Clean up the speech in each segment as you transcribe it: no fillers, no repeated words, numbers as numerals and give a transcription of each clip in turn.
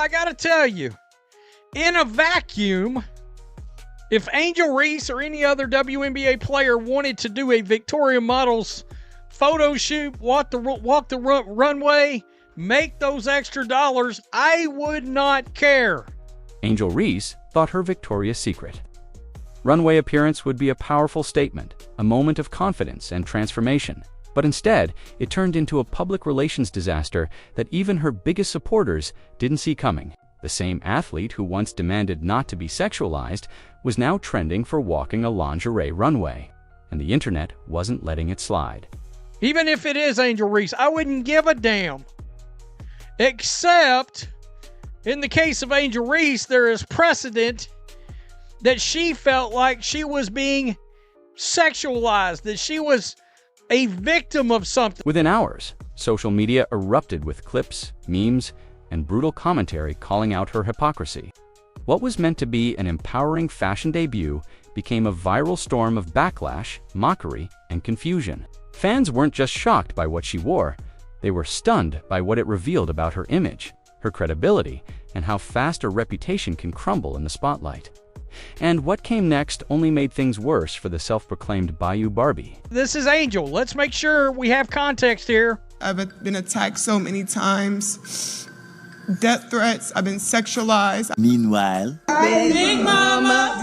I gotta tell you, in a vacuum, if Angel Reese or any other WNBA player wanted to do a Victoria Models photo shoot, walk the runway, make those extra dollars, I would not care. Angel Reese thought her Victoria's Secret runway appearance would be a powerful statement, a moment of confidence and transformation. But instead, it turned into a public relations disaster that even her biggest supporters didn't see coming. The same athlete who once demanded not to be sexualized was now trending for walking a lingerie runway, and the internet wasn't letting it slide. Even if it is Angel Reese, I wouldn't give a damn. Except, in the case of Angel Reese, there is precedent that she felt like she was being sexualized, that she was a victim of something. Within hours, social media erupted with clips, memes, and brutal commentary calling out her hypocrisy. What was meant to be an empowering fashion debut became a viral storm of backlash, mockery, and confusion. Fans weren't just shocked by what she wore, they were stunned by what it revealed about her image, her credibility, and how fast a reputation can crumble in the spotlight. And what came next only made things worse for the self-proclaimed Bayou Barbie. This is Angel. Let's make sure we have context here. I've been attacked so many times. Death threats. I've been sexualized. Meanwhile, Big mama.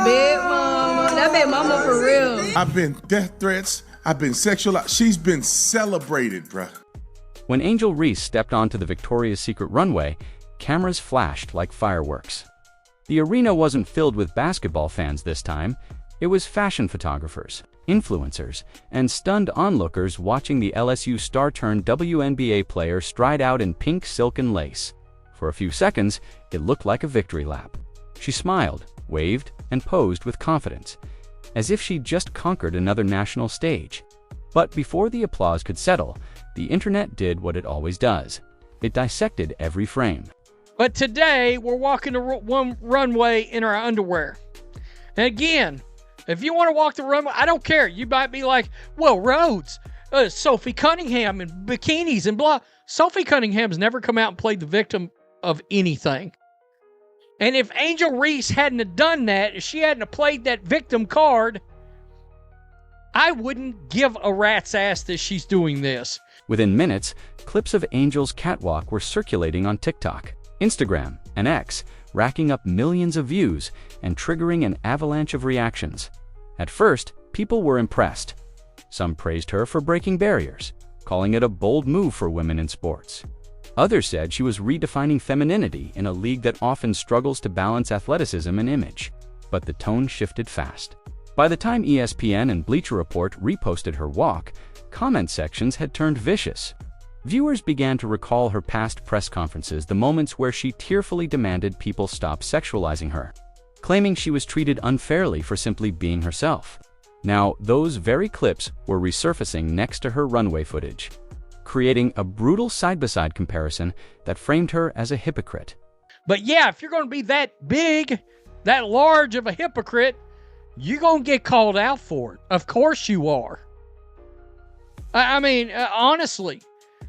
Big mama. That big mama for real. I've been death threats. I've been sexualized. She's been celebrated, bruh. When Angel Reese stepped onto the Victoria's Secret runway, cameras flashed like fireworks. The arena wasn't filled with basketball fans this time. It was fashion photographers, influencers, and stunned onlookers watching the LSU star-turned WNBA player stride out in pink silk and lace. For a few seconds, it looked like a victory lap. She smiled, waved, and posed with confidence, as if she'd just conquered another national stage. But before the applause could settle, the internet did what it always does. It dissected every frame. But today, we're walking the one runway in our underwear. And again, if you want to walk the runway, I don't care. You might be like, well, Rhodes, Sophie Cunningham and bikinis and blah. Sophie Cunningham's never come out and played the victim of anything. And if Angel Reese hadn't have done that, if she hadn't have played that victim card, I wouldn't give a rat's ass that she's doing this. Within minutes, clips of Angel's catwalk were circulating on TikTok, Instagram, and X, racking up millions of views and triggering an avalanche of reactions. At first, people were impressed. Some praised her for breaking barriers, calling it a bold move for women in sports. Others said she was redefining femininity in a league that often struggles to balance athleticism and image. But the tone shifted fast. By the time ESPN and Bleacher Report reposted her walk, comment sections had turned vicious. Viewers began to recall her past press conferences, the moments where she tearfully demanded people stop sexualizing her, claiming she was treated unfairly for simply being herself. Now, those very clips were resurfacing next to her runway footage, creating a brutal side-by-side comparison that framed her as a hypocrite. But yeah, if you're going to be that big, that large of a hypocrite, you're going to get called out for it. Of course you are. I mean, honestly,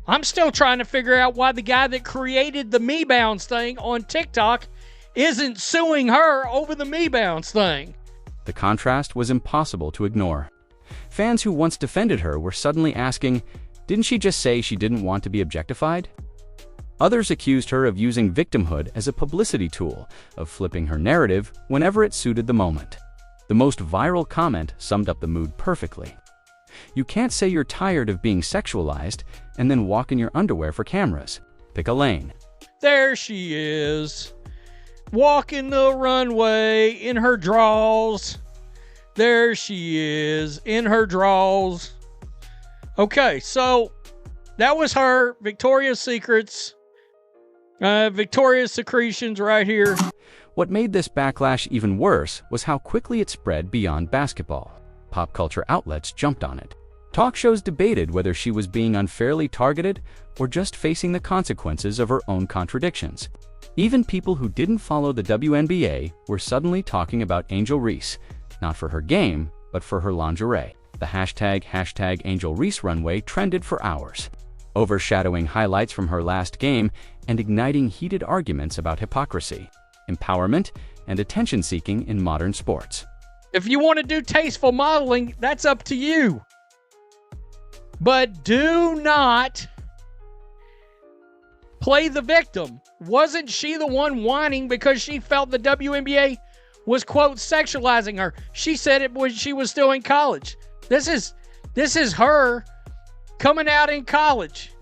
I'm still trying to figure out why the guy that created the Me Bounce thing on TikTok isn't suing her over the Me Bounce thing. The contrast was impossible to ignore. Fans who once defended her were suddenly asking, didn't she just say she didn't want to be objectified? Others accused her of using victimhood as a publicity tool, of flipping her narrative whenever it suited the moment. The most viral comment summed up the mood perfectly. You can't say you're tired of being sexualized and then walk in your underwear for cameras. Pick a lane. There she is, walking the runway in her drawers. There she is in her drawers. Okay, so that was her Victoria's Secrets, Victoria's Secretions right here. What made this backlash even worse was how quickly it spread beyond basketball. Pop culture outlets jumped on it. Talk shows debated whether she was being unfairly targeted or just facing the consequences of her own contradictions. Even people who didn't follow the WNBA were suddenly talking about Angel Reese, not for her game, but for her lingerie. The hashtag Angel Reese runway trended for hours. overshadowing highlights from her last game and igniting heated arguments about hypocrisy, empowerment, and attention-seeking in modern sports. If you want to do tasteful modeling, that's up to you. But do not play the victim. Wasn't she the one whining because she felt the WNBA was, quote, sexualizing her? She said it when she was still in college. This is her coming out in college.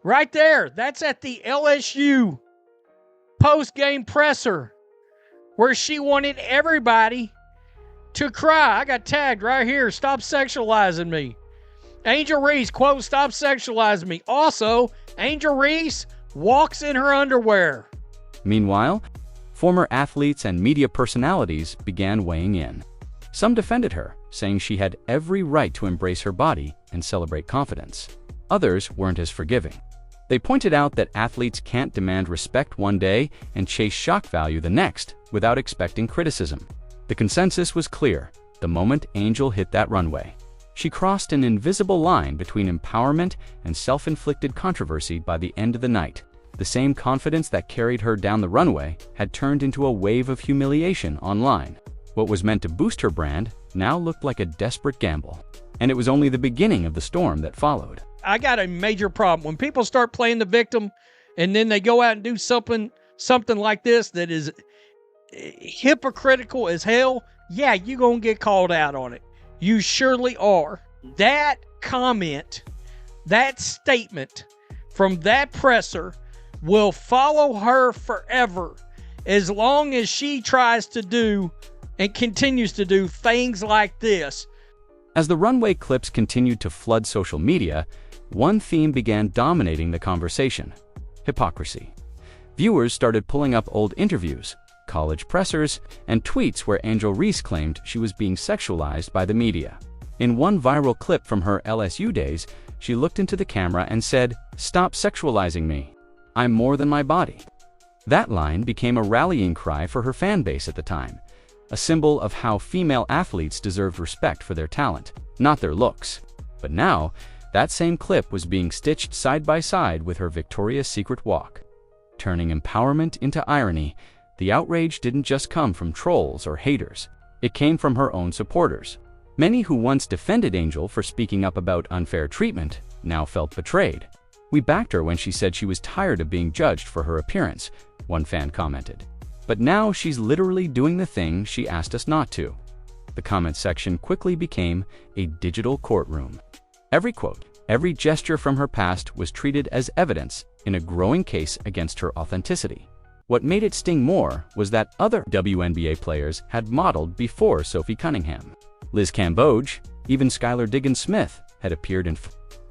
Right there. That's at the LSU post-game presser where she wanted everybody to cry. I got tagged right here. Stop sexualizing me. Angel Reese, quote, stop sexualizing me. Also, Angel Reese walks in her underwear. Meanwhile, former athletes and media personalities began weighing in. Some defended her, saying she had every right to embrace her body and celebrate confidence. Others weren't as forgiving. They pointed out that athletes can't demand respect one day and chase shock value the next without expecting criticism. The consensus was clear the moment Angel hit that runway. She crossed an invisible line between empowerment and self-inflicted controversy by the end of the night. The same confidence that carried her down the runway had turned into a wave of humiliation online. What was meant to boost her brand now looked like a desperate gamble. And it was only the beginning of the storm that followed. I got a major problem. When people start playing the victim and then they go out and do something like this that is hypocritical as hell, yeah, you're going to get called out on it. You surely are. That comment, that statement from that presser will follow her forever as long as she tries to do and continues to do things like this. As the runway clips continued to flood social media, one theme began dominating the conversation: hypocrisy. Viewers started pulling up old interviews, college pressers, and tweets where Angel Reese claimed she was being sexualized by the media. In one viral clip from her LSU days, she looked into the camera and said, "Stop sexualizing me. I'm more than my body." That line became a rallying cry for her fan base at the time, a symbol of how female athletes deserved respect for their talent, not their looks. But now, that same clip was being stitched side by side with her Victoria's Secret walk. Turning empowerment into irony, the outrage didn't just come from trolls or haters. It came from her own supporters. Many who once defended Angel for speaking up about unfair treatment now felt betrayed. "We backed her when she said she was tired of being judged for her appearance," one fan commented. "But now she's literally doing the thing she asked us not to." The comment section quickly became a digital courtroom. Every quote, every gesture from her past was treated as evidence in a growing case against her authenticity. What made it sting more was that other WNBA players had modeled before Sophie Cunningham. Liz Cambodge, even Skylar Diggins-Smith had appeared in,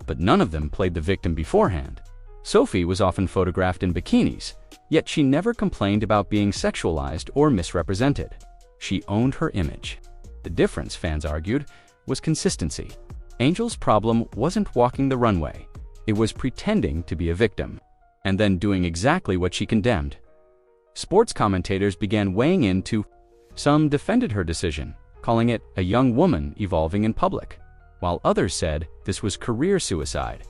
but none of them played the victim beforehand. Sophie was often photographed in bikinis, yet she never complained about being sexualized or misrepresented. She owned her image. The difference, fans argued, was consistency. Angel's problem wasn't walking the runway. It was pretending to be a victim, and then doing exactly what she condemned. Sports commentators began weighing in too. Some defended her decision, calling it a young woman evolving in public, while others said this was career suicide.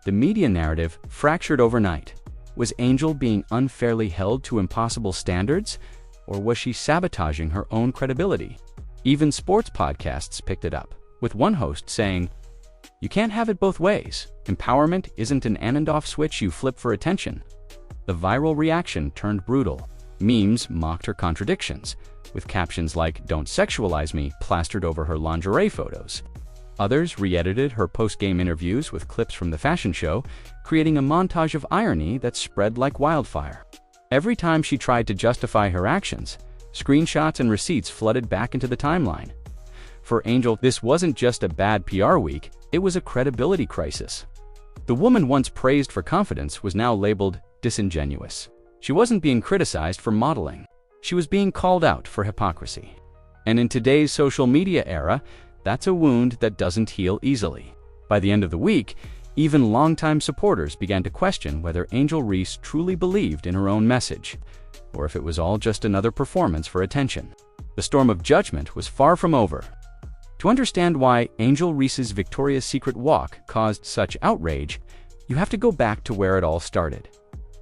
The media narrative fractured overnight. Was Angel being unfairly held to impossible standards, or was she sabotaging her own credibility? Even sports podcasts picked it up, with one host saying, "You can't have it both ways. Empowerment isn't an on-and-off switch you flip for attention." The viral reaction turned brutal. Memes mocked her contradictions, with captions like "Don't sexualize me" plastered over her lingerie photos. Others re-edited her post-game interviews with clips from the fashion show, creating a montage of irony that spread like wildfire. Every time she tried to justify her actions, screenshots and receipts flooded back into the timeline. For Angel, this wasn't just a bad PR week, it was a credibility crisis. The woman once praised for confidence was now labeled disingenuous. She wasn't being criticized for modeling. She was being called out for hypocrisy. And in today's social media era, that's a wound that doesn't heal easily. By the end of the week, even longtime supporters began to question whether Angel Reese truly believed in her own message, or if it was all just another performance for attention. The storm of judgment was far from over. To understand why Angel Reese's Victoria's Secret walk caused such outrage, You have to go back to where it all started.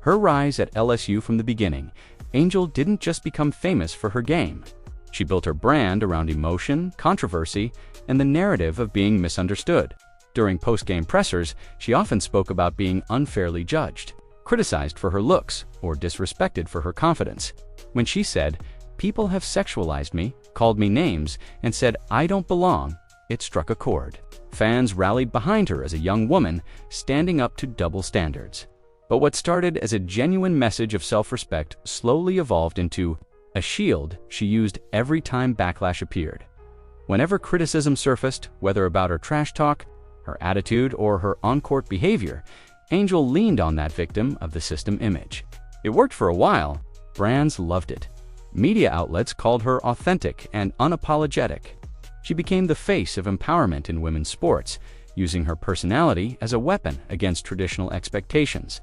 Her rise at LSU from the beginning, Angel didn't just become famous for her game. She built her brand around emotion, controversy, and the narrative of being misunderstood. During post-game pressers, she often spoke about being unfairly judged, criticized for her looks, or disrespected for her confidence. When she said, "People have sexualized me, called me names, and said I don't belong," it struck a chord. Fans rallied behind her as a young woman, standing up to double standards. But what started as a genuine message of self-respect slowly evolved into a shield she used every time backlash appeared. Whenever criticism surfaced, whether about her trash talk, her attitude, or her on-court behavior, Angel leaned on that victim of the system image. It worked for a while. Brands loved it. Media outlets called her authentic and unapologetic. She became the face of empowerment in women's sports, using her personality as a weapon against traditional expectations.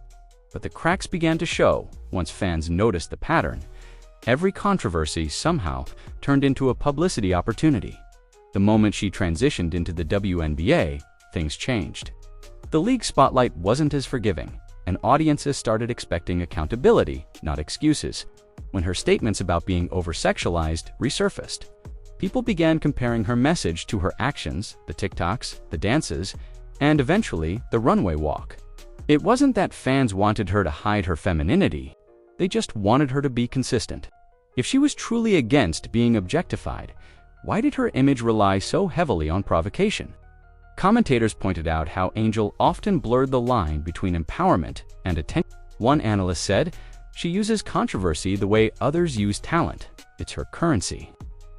But the cracks began to show once fans noticed the pattern. Every controversy somehow turned into a publicity opportunity. The moment she transitioned into the WNBA, things changed. The league spotlight wasn't as forgiving, and audiences started expecting accountability, not excuses. When her statements about being over-sexualized resurfaced, people began comparing her message to her actions, the TikToks, the dances, and eventually the runway walk. It wasn't that fans wanted her to hide her femininity, they just wanted her to be consistent. If she was truly against being objectified, why did her image rely so heavily on provocation? Commentators pointed out how Angel often blurred the line between empowerment and attention. One analyst said, "She uses controversy the way others use talent. It's her currency."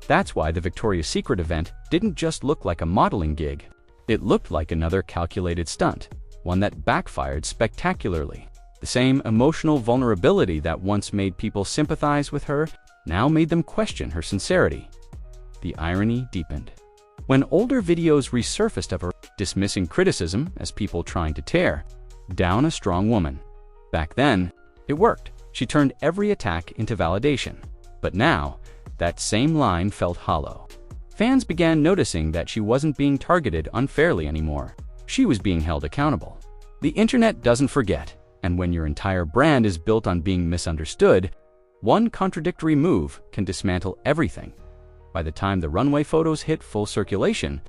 That's why the Victoria's Secret event didn't just look like a modeling gig. It looked like another calculated stunt, one that backfired spectacularly. The same emotional vulnerability that once made people sympathize with her now made them question her sincerity. The irony deepened. When older videos resurfaced of her dismissing criticism as people trying to tear down a strong woman. Back then, it worked. She turned every attack into validation. But now, that same line felt hollow. Fans began noticing that she wasn't being targeted unfairly anymore. She was being held accountable. The internet doesn't forget, and when your entire brand is built on being misunderstood, one contradictory move can dismantle everything. By the time the runway photos hit full circulation,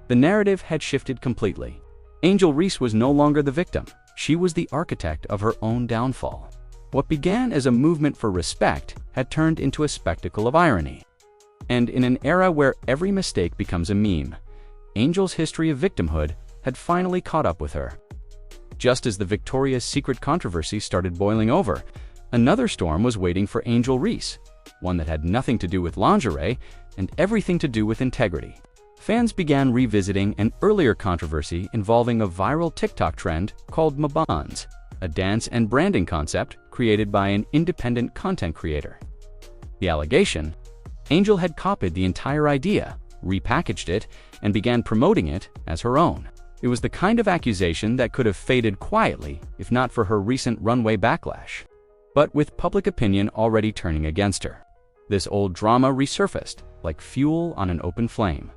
the narrative had shifted completely. Angel Reese was no longer the victim. She was the architect of her own downfall. What began as a movement for respect had turned into a spectacle of irony. And in an era where every mistake becomes a meme, Angel's history of victimhood had finally caught up with her. Just as the Victoria's Secret controversy started boiling over, another storm was waiting for Angel Reese, one that had nothing to do with lingerie and everything to do with integrity. Fans began revisiting an earlier controversy involving a viral TikTok trend called Mabans, a dance and branding concept created by an independent content creator. The allegation: Angel had copied the entire idea, repackaged it, and began promoting it as her own. It was the kind of accusation that could have faded quietly if not for her recent runway backlash. But with public opinion already turning against her, this old drama resurfaced like fuel on an open flame.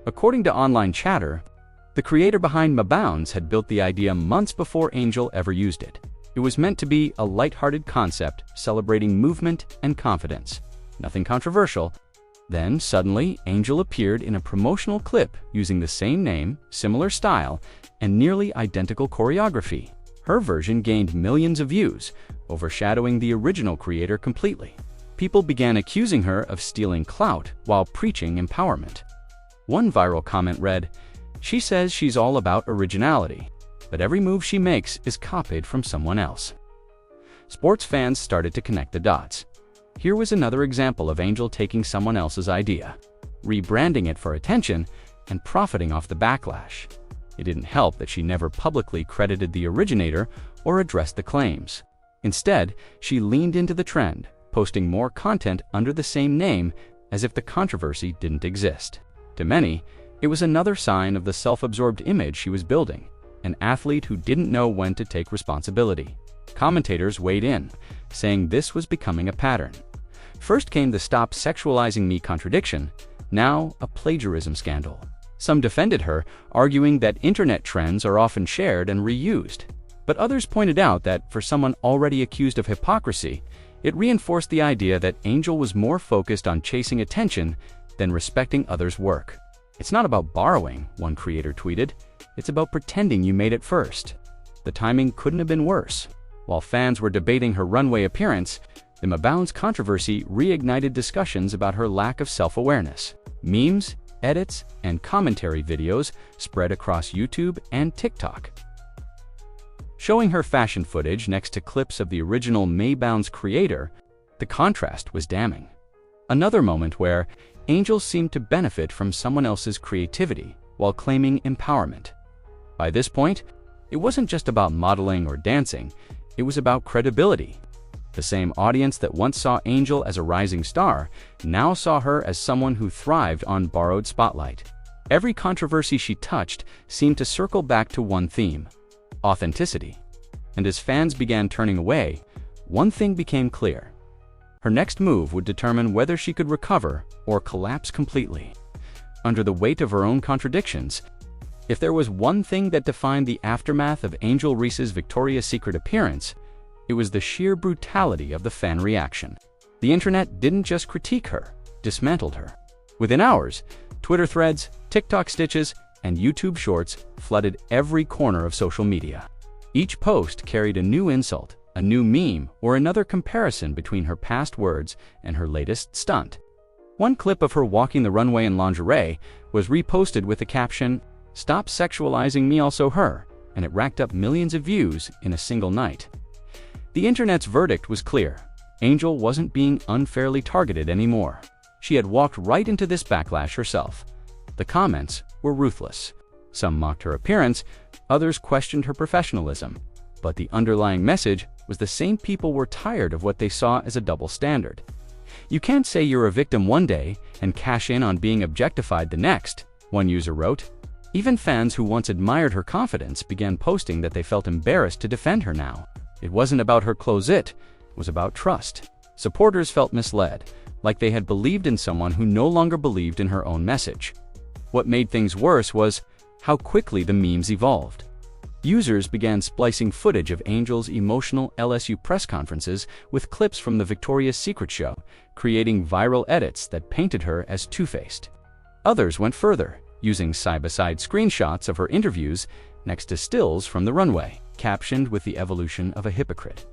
According to online chatter, the creator behind Mabounds had built the idea months before Angel ever used it. It was meant to be a lighthearted concept celebrating movement and confidence. Nothing controversial. Then, suddenly, Angel appeared in a promotional clip using the same name, similar style, and nearly identical choreography. Her version gained millions of views, overshadowing the original creator completely. People began accusing her of stealing clout while preaching empowerment. One viral comment read, "She says she's all about originality, but every move she makes is copied from someone else." Sports fans started to connect the dots. Here was another example of Angel taking someone else's idea, rebranding it for attention, and profiting off the backlash. It didn't help that she never publicly credited the originator or addressed the claims. Instead, she leaned into the trend, posting more content under the same name as if the controversy didn't exist. To many, it was another sign of the self-absorbed image she was building, an athlete who didn't know when to take responsibility. Commentators weighed in, saying this was becoming a pattern. First came the "Stop Sexualizing Me" contradiction, now a plagiarism scandal. Some defended her, arguing that internet trends are often shared and reused. But others pointed out that for someone already accused of hypocrisy, it reinforced the idea that Angel was more focused on chasing attention than respecting others' work. "It's not about borrowing," one creator tweeted. "It's about pretending you made it first." The timing couldn't have been worse. While fans were debating her runway appearance, the Maboun's controversy reignited discussions about her lack of self-awareness. Memes, edits, and commentary videos spread across YouTube and TikTok, showing her fashion footage next to clips of the original Maboun's creator. The contrast was damning. Another moment where Angel seemed to benefit from someone else's creativity while claiming empowerment. By this point, it wasn't just about modeling or dancing, it was about credibility. The same audience that once saw Angel as a rising star now saw her as someone who thrived on borrowed spotlight. Every controversy she touched seemed to circle back to one theme: authenticity. And as fans began turning away, one thing became clear. Her next move would determine whether she could recover or collapse completely. Under the weight of her own contradictions, if there was one thing that defined the aftermath of Angel Reese's Victoria's Secret appearance, it was the sheer brutality of the fan reaction. The internet didn't just critique her, dismantled her. Within hours, Twitter threads, TikTok stitches, and YouTube shorts flooded every corner of social media. Each post carried a new insult, a new meme, or another comparison between her past words and her latest stunt. One clip of her walking the runway in lingerie was reposted with the caption, "Stop sexualizing me, also her," and it racked up millions of views in a single night. The internet's verdict was clear. Angel wasn't being unfairly targeted anymore. She had walked right into this backlash herself. The comments were ruthless. Some mocked her appearance, others questioned her professionalism. But the underlying message was the same people were tired of what they saw as a double standard. "You can't say you're a victim one day and cash in on being objectified the next," one user wrote. Even fans who once admired her confidence began posting that they felt embarrassed to defend her now. It wasn't about her closet, it was about trust. Supporters felt misled, like they had believed in someone who no longer believed in her own message. What made things worse was how quickly the memes evolved. Users began splicing footage of Angel's emotional LSU press conferences with clips from the Victoria's Secret show, creating viral edits that painted her as two-faced. Others went further, using side-by-side screenshots of her interviews next to stills from the runway, captioned with the evolution of a hypocrite.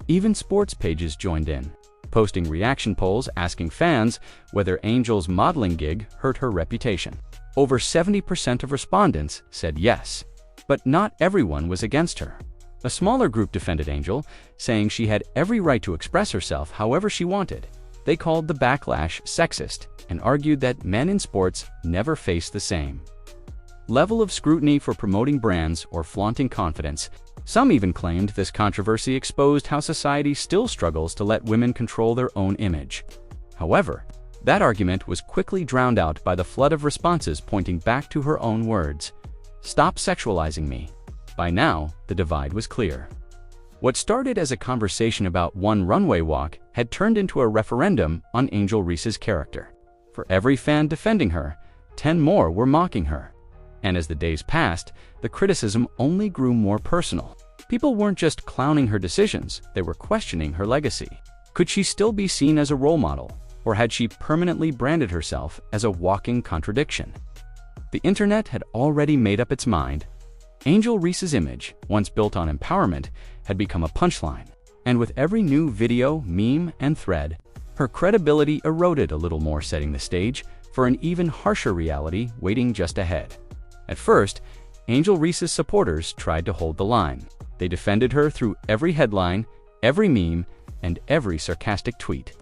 Even sports pages joined in, posting reaction polls asking fans whether Angel's modeling gig hurt her reputation. Over 70% of respondents said yes, but not everyone was against her. A smaller group defended Angel, saying she had every right to express herself however she wanted. They called the backlash sexist and argued that men in sports never face the same level of scrutiny for promoting brands or flaunting confidence. Some even claimed this controversy exposed how society still struggles to let women control their own image. However, that argument was quickly drowned out by the flood of responses pointing back to her own words. "Stop sexualizing me." By now, the divide was clear. What started as a conversation about one runway walk had turned into a referendum on Angel Reese's character. For every fan defending her, 10 more were mocking her. And as the days passed, the criticism only grew more personal. People weren't just clowning her decisions, they were questioning her legacy. Could she still be seen as a role model, or had she permanently branded herself as a walking contradiction? The internet had already made up its mind. Angel Reese's image, once built on empowerment, had become a punchline. And with every new video, meme, and thread, her credibility eroded a little more, setting the stage for an even harsher reality waiting just ahead. At first, Angel Reese's supporters tried to hold the line. They defended her through every headline, every meme, and every sarcastic tweet.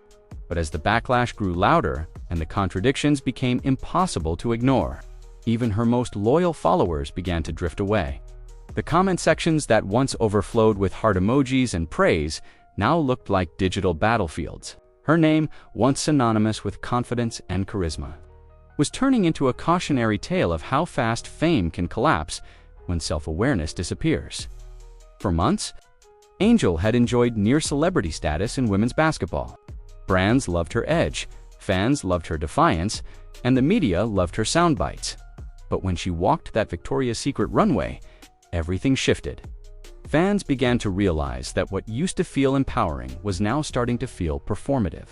But as the backlash grew louder and the contradictions became impossible to ignore, even her most loyal followers began to drift away. The comment sections that once overflowed with heart emojis and praise now looked like digital battlefields. Her name, once synonymous with confidence and charisma, was turning into a cautionary tale of how fast fame can collapse when self-awareness disappears. For months, Angel had enjoyed near-celebrity status in women's basketball. Brands loved her edge, fans loved her defiance, and the media loved her sound bites. But when she walked that Victoria's Secret runway, everything shifted. Fans began to realize that what used to feel empowering was now starting to feel performative.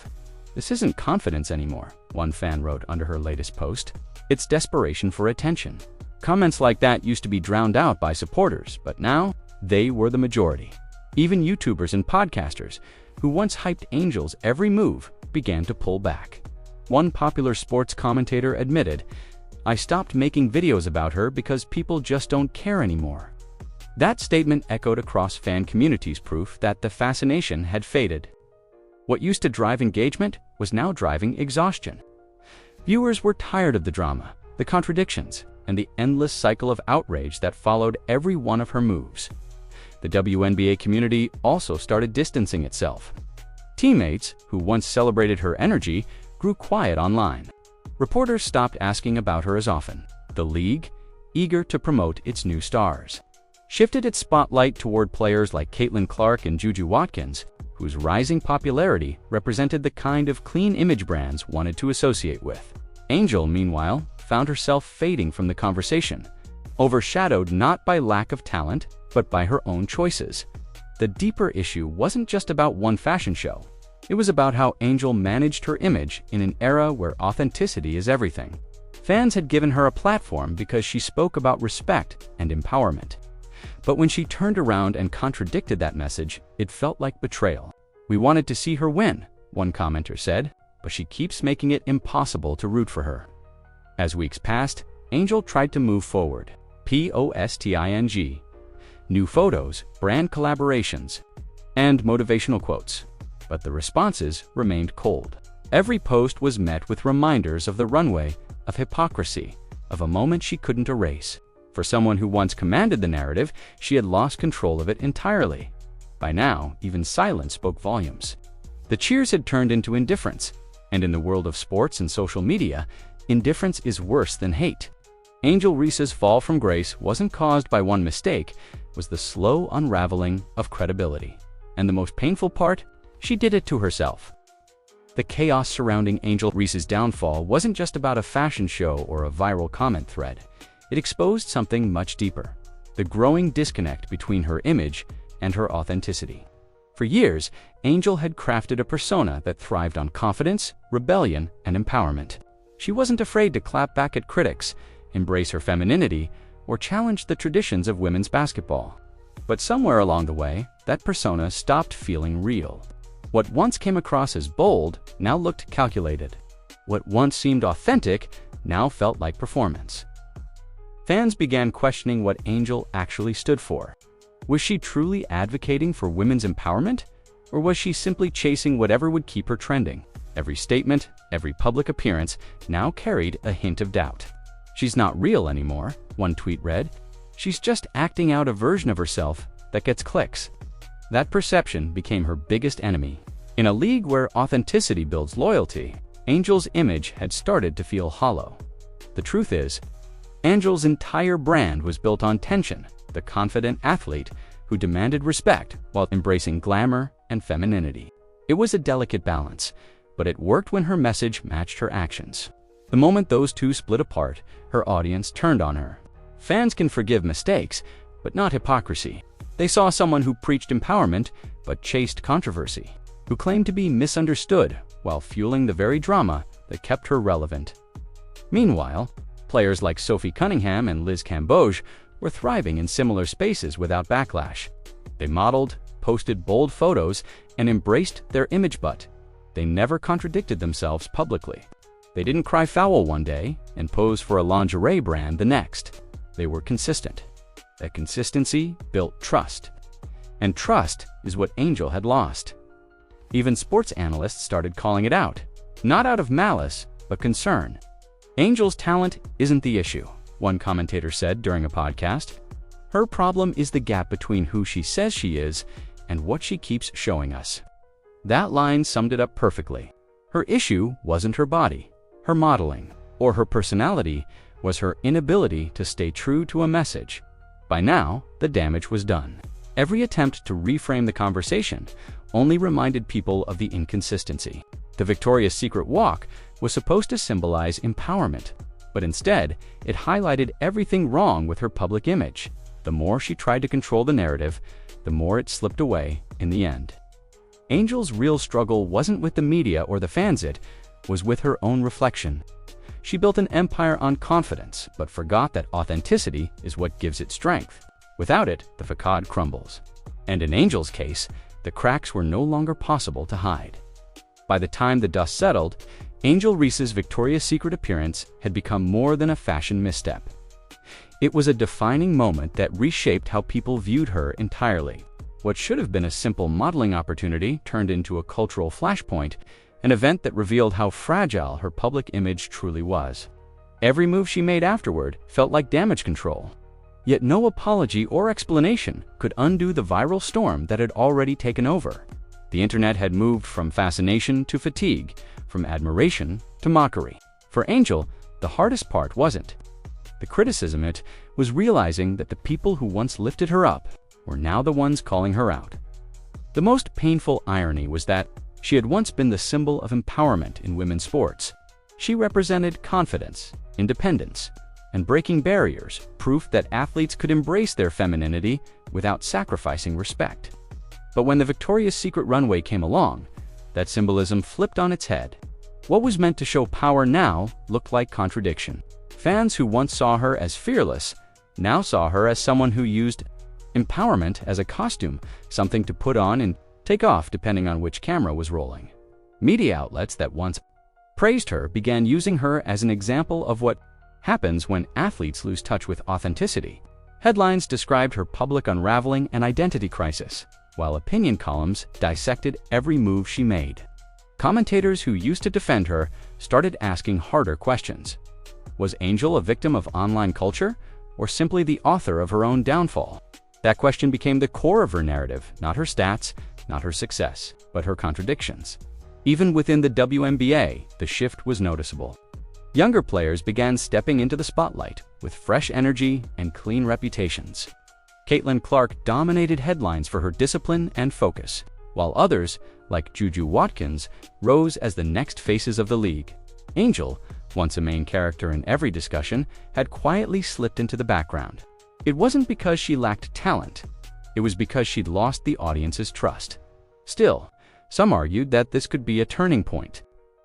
"This isn't confidence anymore," one fan wrote under her latest post. "It's desperation for attention." Comments like that used to be drowned out by supporters, but now they were the majority. Even YouTubers and podcasters, who once hyped Angel's every move, began to pull back. One popular sports commentator admitted, "I stopped making videos about her because people just don't care anymore." That statement echoed across fan communities, proof that the fascination had faded. What used to drive engagement was now driving exhaustion. Viewers were tired of the drama, the contradictions, and the endless cycle of outrage that followed every one of her moves. The WNBA community also started distancing itself. Teammates, who once celebrated her energy, grew quiet online. Reporters stopped asking about her as often. The league, eager to promote its new stars, shifted its spotlight toward players like Caitlin Clark and Juju Watkins, whose rising popularity represented the kind of clean image brands wanted to associate with. Angel, meanwhile, found herself fading from the conversation, overshadowed not by lack of talent, but by her own choices. The deeper issue wasn't just about one fashion show. It was about how Angel managed her image in an era where authenticity is everything. Fans had given her a platform because she spoke about respect and empowerment. But when she turned around and contradicted that message, it felt like betrayal. "We wanted to see her win," one commenter said, "but she keeps making it impossible to root for her." As weeks passed, Angel tried to move forward. Posting. New photos, brand collaborations, and motivational quotes. But the responses remained cold. Every post was met with reminders of the runway, of hypocrisy, of a moment she couldn't erase. For someone who once commanded the narrative, she had lost control of it entirely. By now, even silence spoke volumes. The cheers had turned into indifference, and in the world of sports and social media, indifference is worse than hate. Angel Reese's fall from grace wasn't caused by one mistake, it was the slow unraveling of credibility. And the most painful part? She did it to herself. The chaos surrounding Angel Reese's downfall wasn't just about a fashion show or a viral comment thread. It exposed something much deeper: the growing disconnect between her image and her authenticity. For years, Angel had crafted a persona that thrived on confidence, rebellion, and empowerment. She wasn't afraid to clap back at critics, embrace her femininity, or challenge the traditions of women's basketball. But somewhere along the way, that persona stopped feeling real. What once came across as bold now looked calculated. What once seemed authentic now felt like performance. Fans began questioning what Angel actually stood for. Was she truly advocating for women's empowerment? Or was she simply chasing whatever would keep her trending? Every statement, every public appearance now carried a hint of doubt. "She's not real anymore," one tweet read. "She's just acting out a version of herself that gets clicks." That perception became her biggest enemy. In a league where authenticity builds loyalty, Angel's image had started to feel hollow. The truth is, Angel's entire brand was built on tension, the confident athlete who demanded respect while embracing glamour and femininity. It was a delicate balance, but it worked when her message matched her actions. The moment those two split apart, her audience turned on her. Fans can forgive mistakes, but not hypocrisy. They saw someone who preached empowerment but chased controversy, who claimed to be misunderstood while fueling the very drama that kept her relevant. Meanwhile, players like Sophie Cunningham and Liz Cambage were thriving in similar spaces without backlash. They modeled, posted bold photos, and embraced their image, but they never contradicted themselves publicly. They didn't cry foul one day and pose for a lingerie brand the next. They were consistent. That consistency built trust. And trust is what Angel had lost. Even sports analysts started calling it out, not out of malice, but concern. "Angel's talent isn't the issue," one commentator said during a podcast. "Her problem is the gap between who she says she is and what she keeps showing us." That line summed it up perfectly. Her issue wasn't her body, her modeling, or her personality was her inability to stay true to a message. By now, the damage was done. Every attempt to reframe the conversation only reminded people of the inconsistency. The Victoria's Secret walk was supposed to symbolize empowerment, but instead, it highlighted everything wrong with her public image. The more she tried to control the narrative, the more it slipped away in the end. Angel's real struggle wasn't with the media or the fans, it was with her own reflection. She built an empire on confidence, but forgot that authenticity is what gives it strength. Without it, the facade crumbles. And in Angel's case, the cracks were no longer possible to hide. By the time the dust settled, Angel Reese's Victoria's Secret appearance had become more than a fashion misstep. It was a defining moment that reshaped how people viewed her entirely. What should have been a simple modeling opportunity turned into a cultural flashpoint, an event that revealed how fragile her public image truly was. Every move she made afterward felt like damage control. Yet no apology or explanation could undo the viral storm that had already taken over. The internet had moved from fascination to fatigue, from admiration to mockery. For Angel, the hardest part wasn't the criticism, it was realizing that the people who once lifted her up were now the ones calling her out. The most painful irony was that she had once been the symbol of empowerment in women's sports. She represented confidence, independence, and breaking barriers, proof that athletes could embrace their femininity without sacrificing respect. But when the Victoria's Secret runway came along, that symbolism flipped on its head. What was meant to show power now looked like contradiction. Fans who once saw her as fearless now saw her as someone who used empowerment as a costume, something to put on and take off depending on which camera was rolling. Media outlets that once praised her began using her as an example of what happens when athletes lose touch with authenticity. Headlines described her public unraveling and identity crisis, while opinion columns dissected every move she made. Commentators who used to defend her started asking harder questions. Was Angel a victim of online culture, or simply the author of her own downfall? That question became the core of her narrative, not her stats, not her success, but her contradictions. Even within the WNBA, the shift was noticeable. Younger players began stepping into the spotlight with fresh energy and clean reputations. Caitlin Clark dominated headlines for her discipline and focus, while others, like Juju Watkins, rose as the next faces of the league. Angel, once a main character in every discussion, had quietly slipped into the background. It wasn't because she lacked talent. It was because she'd lost the audience's trust. Still, some argued that this could be a turning point.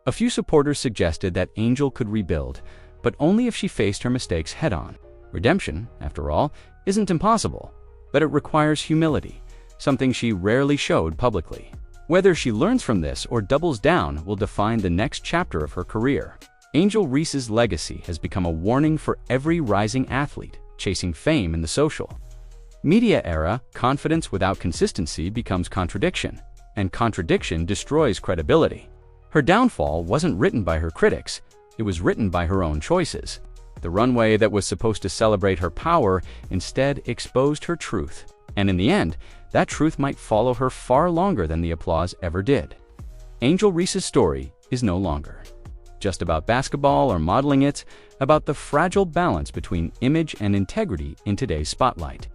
A few supporters suggested that Angel could rebuild, but only if she faced her mistakes head-on. Redemption, after all, isn't impossible, but it requires humility, something she rarely showed publicly. Whether she learns from this or doubles down will define the next chapter of her career. Angel Reese's legacy has become a warning for every rising athlete chasing fame in the social media era. Confidence without consistency becomes contradiction, and contradiction destroys credibility. Her downfall wasn't written by her critics, it was written by her own choices. The runway that was supposed to celebrate her power instead exposed her truth, and in the end, that truth might follow her far longer than the applause ever did. Angel Reese's story is no longer just about basketball or modeling, it's about the fragile balance between image and integrity in today's spotlight.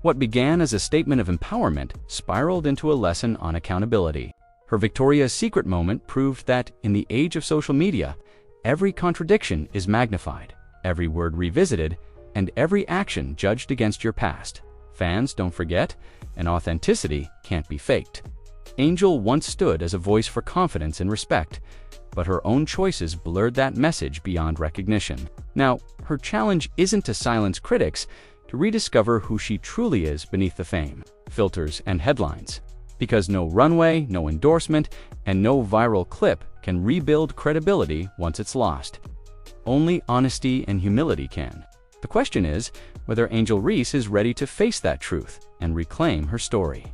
What began as a statement of empowerment spiraled into a lesson on accountability. Her Victoria's Secret moment proved that in the age of social media, every contradiction is magnified, every word revisited, and every action judged against your past. Fans, don't forget, and authenticity can't be faked. Angel once stood as a voice for confidence and respect, but her own choices blurred that message beyond recognition. Now, her challenge isn't to silence critics, to rediscover who she truly is beneath the fame, filters, and headlines. Because no runway, no endorsement, and no viral clip can rebuild credibility once it's lost. Only honesty and humility can. The question is whether Angel Reese is ready to face that truth and reclaim her story.